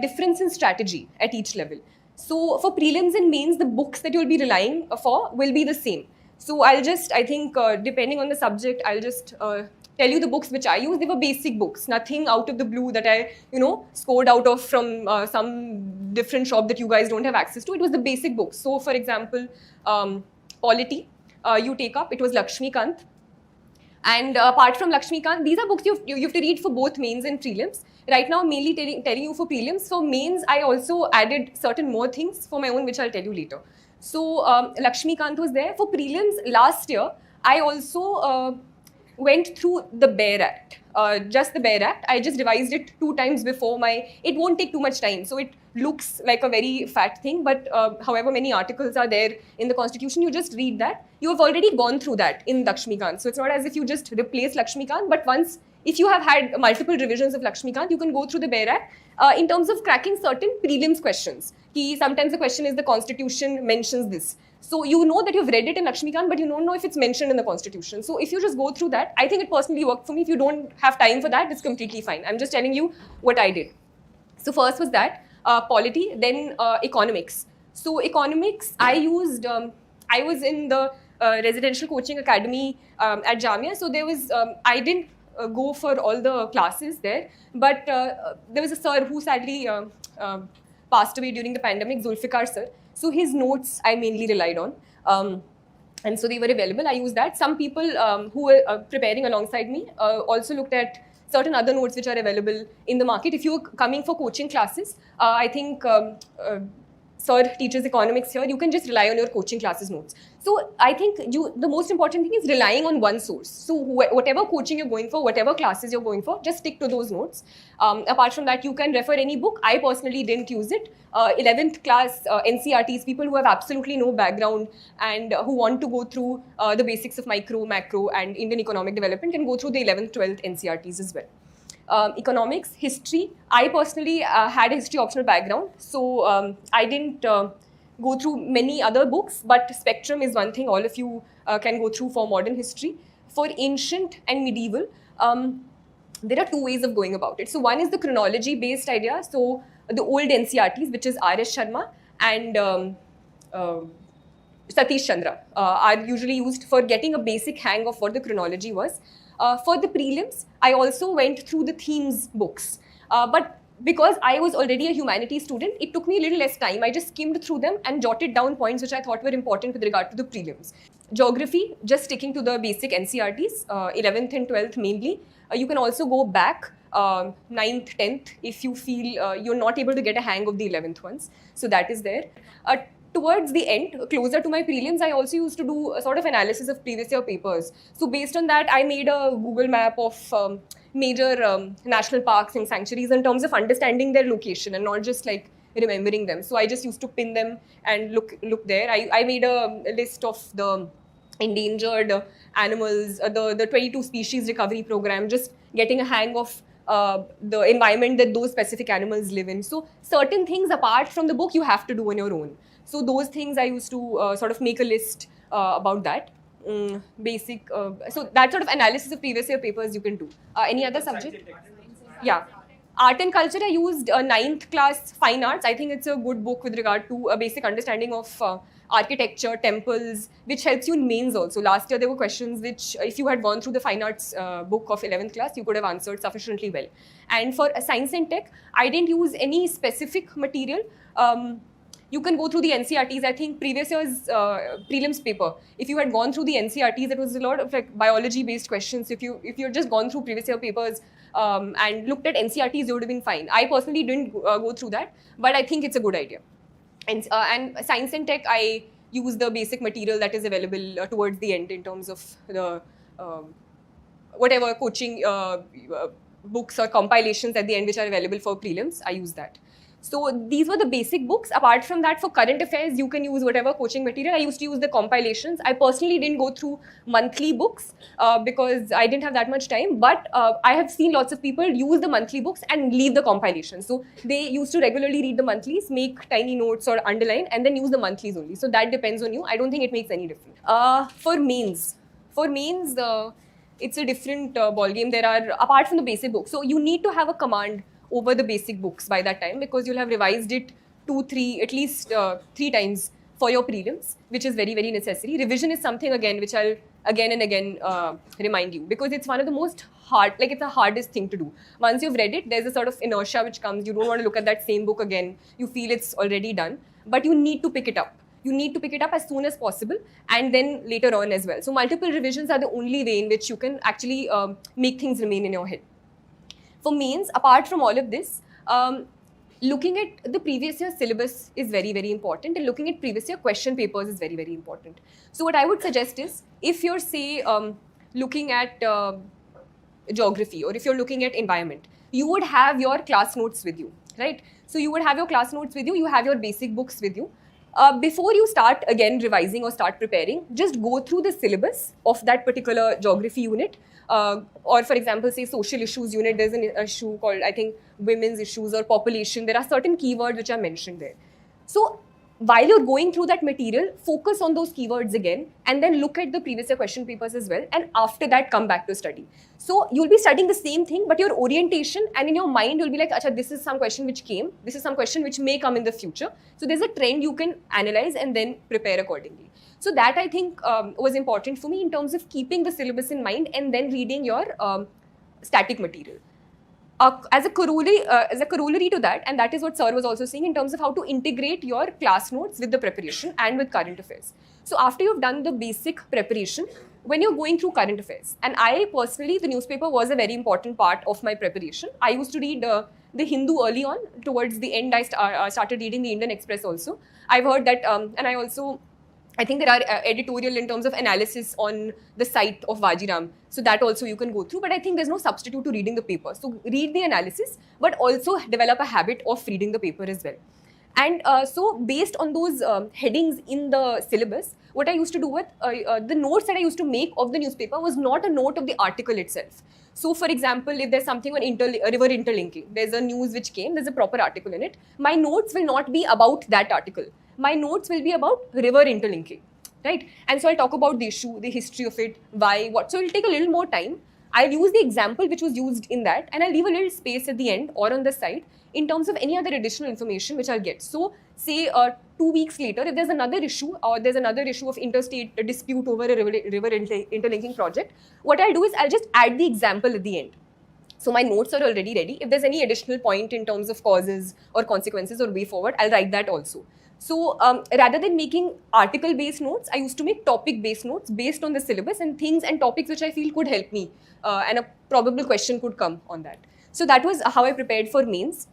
difference in strategy at each level. So for prelims and mains, the books that you'll be relying for will be the same. So I think, depending on the subject, I'll just tell you the books which I use. They were basic books, nothing out of the blue that I, scored out of from some different shop that you guys don't have access to. It was the basic books. So for example, polity, you take up, it was Lakshmikant. And apart from Lakshmikant, these are books you have to read for both mains and prelims. Right now, I'm mainly telling you for prelims. For mains, I also added certain more things for my own, which I'll tell you later. So Lakshmikant was there. For prelims last year, I also went through the Bare Act, just the Bare Act. I just revised it 2 times before it won't take too much time. So it looks like a very fat thing, but however many articles are there in the Constitution, you just read that. You have already gone through that in Lakshmikant. So it's not as if you just replace Lakshmikant, but if you have had multiple revisions of Lakshmikant, you can go through the Bare Act in terms of cracking certain prelims questions. Sometimes the question is the Constitution mentions this. So you know that you've read it in Lakshmikant, but you don't know if it's mentioned in the Constitution. So if you just go through that, I think it personally worked for me. If you don't have time for that, it's completely fine. I'm just telling you what I did. So first was that, polity, then economics. So economics, I was in the residential coaching academy at Jamia. So there was, I didn't go for all the classes there, but there was a sir who sadly passed away during the pandemic, Zulfikar sir. So his notes I mainly relied on. And so they were available. I used that. Some people who were preparing alongside me also looked at certain other notes which are available in the market. If you're coming for coaching classes, I think sir teaches economics here, you can just rely on your coaching classes notes. So I think the most important thing is relying on one source. So whatever coaching you're going for, whatever classes you're going for, just stick to those notes. Apart from that, you can refer any book. I personally didn't use it. 11th class NCRTs, people who have absolutely no background and who want to go through the basics of micro, macro and Indian economic development can go through the 11th, 12th NCRTs as well. Economics, history. I personally had a history optional background, so I didn't go through many other books, but Spectrum is one thing all of you can go through for modern history. For ancient and medieval, there are 2 ways of going about it. So one is the chronology-based idea. So the old NCRTs, which is R.S. Sharma and Satish Chandra, are usually used for getting a basic hang of what the chronology was. For the prelims, I also went through the themes books. But because I was already a humanities student, it took me a little less time. I just skimmed through them and jotted down points which I thought were important with regard to the prelims. Geography, just sticking to the basic NCRTs, 11th and 12th mainly. You can also go back 9th, 10th if you feel you're not able to get a hang of the 11th ones. So that is there. Towards the end, closer to my prelims, I also used to do a sort of analysis of previous year papers. So based on that, I made a Google map of major national parks and sanctuaries in terms of understanding their location and not just like remembering them. So I just used to pin them and look there. I made a list of the endangered animals, the 22 species recovery program, just getting a hang of the environment that those specific animals live in. So certain things apart from the book you have to do on your own. So those things I used to sort of make a list about that. Basic, so that sort of analysis of previous year papers you can do. Any other subject? Yeah. Art and culture, I used 9th class fine arts. I think it's a good book with regard to a basic understanding of architecture, temples, which helps you in mains also. Last year there were questions which, if you had gone through the fine arts book of 11th class, you could have answered sufficiently well. And for science and tech, I didn't use any specific material. You can go through the NCRTs. I think previous year's prelims paper, if you had gone through the NCRTs, it was a lot of like biology-based questions. If you had just gone through previous year papers and looked at NCRTs, you would have been fine. I personally didn't go through that, but I think it's a good idea. And science and tech, I use the basic material that is available towards the end in terms of the whatever coaching books or compilations at the end which are available for prelims. I use that. So these were the basic books. Apart from that, for current affairs, you can use whatever coaching material. I used to use the compilations. I personally didn't go through monthly books because I didn't have that much time. But I have seen lots of people use the monthly books and leave the compilations. So they used to regularly read the monthlies, make tiny notes or underline, and then use the monthlies only. So that depends on you. I don't think it makes any difference. For mains, it's a different ballgame. There are, apart from the basic books, so you need to have a command over the basic books by that time, because you'll have revised it 2, 3, at least 3 times for your prelims, which is very, very necessary. Revision is something, again, which I'll again and again remind you, because it's one of the most hard, like it's the hardest thing to do. Once you've read it, there's a sort of inertia which comes. You don't want to look at that same book again. You feel it's already done, but you need to pick it up. You need to pick it up as soon as possible, and then later on as well. So multiple revisions are the only way in which you can actually make things remain in your head. For mains, apart from all of this, looking at the previous year syllabus is very, very important, and looking at previous year question papers is very, very important. So what I would suggest is, if you're, say, looking at geography, or if you're looking at environment, you would have your class notes with you, right? So you would have your class notes with you, you have your basic books with you. Before you start again revising or start preparing, just go through the syllabus of that particular geography unit. Or for example, say social issues unit, there's an issue called, I think, women's issues or population. There are certain keywords which are mentioned there. So while you're going through that material, focus on those keywords again, and then look at the previous year question papers as well, and after that come back to study. So you'll be studying the same thing, but your orientation and in your mind you'll be like, acha, this is some question which came, this is some question which may come in the future. So there's a trend you can analyze and then prepare accordingly. So that, I think, was important for me in terms of keeping the syllabus in mind and then reading your static material. As a corollary to that, and that is what Sir was also saying in terms of how to integrate your class notes with the preparation and with current affairs. So after you've done the basic preparation, when you're going through current affairs, and I personally, the newspaper was a very important part of my preparation. I used to read the Hindu early on. Towards the end, I started reading the Indian Express also. I've heard that, and I think there are editorial in terms of analysis on the site of Vajiram. So that also you can go through. But I think there's no substitute to reading the paper. So read the analysis, but also develop a habit of reading the paper as well. And so based on those headings in the syllabus, what I used to do with the notes that I used to make of the newspaper was not a note of the article itself. So for example, if there's something on river interlinking, there's a news which came, there's a proper article in it. My notes will not be about that article. My notes will be about river interlinking, right? And so I'll talk about the issue, the history of it, why, what. So it'll take a little more time. I'll use the example which was used in that, and I'll leave a little space at the end or on the side in terms of any other additional information which I'll get. So say 2 weeks later, if there's another issue or there's another issue of interstate dispute over a river interlinking project, what I'll do is I'll just add the example at the end. So my notes are already ready. If there's any additional point in terms of causes or consequences or way forward, I'll write that also. So rather than making article-based notes, I used to make topic-based notes based on the syllabus and things and topics which I feel could help me, and a probable question could come on that. So that was how I prepared for mains.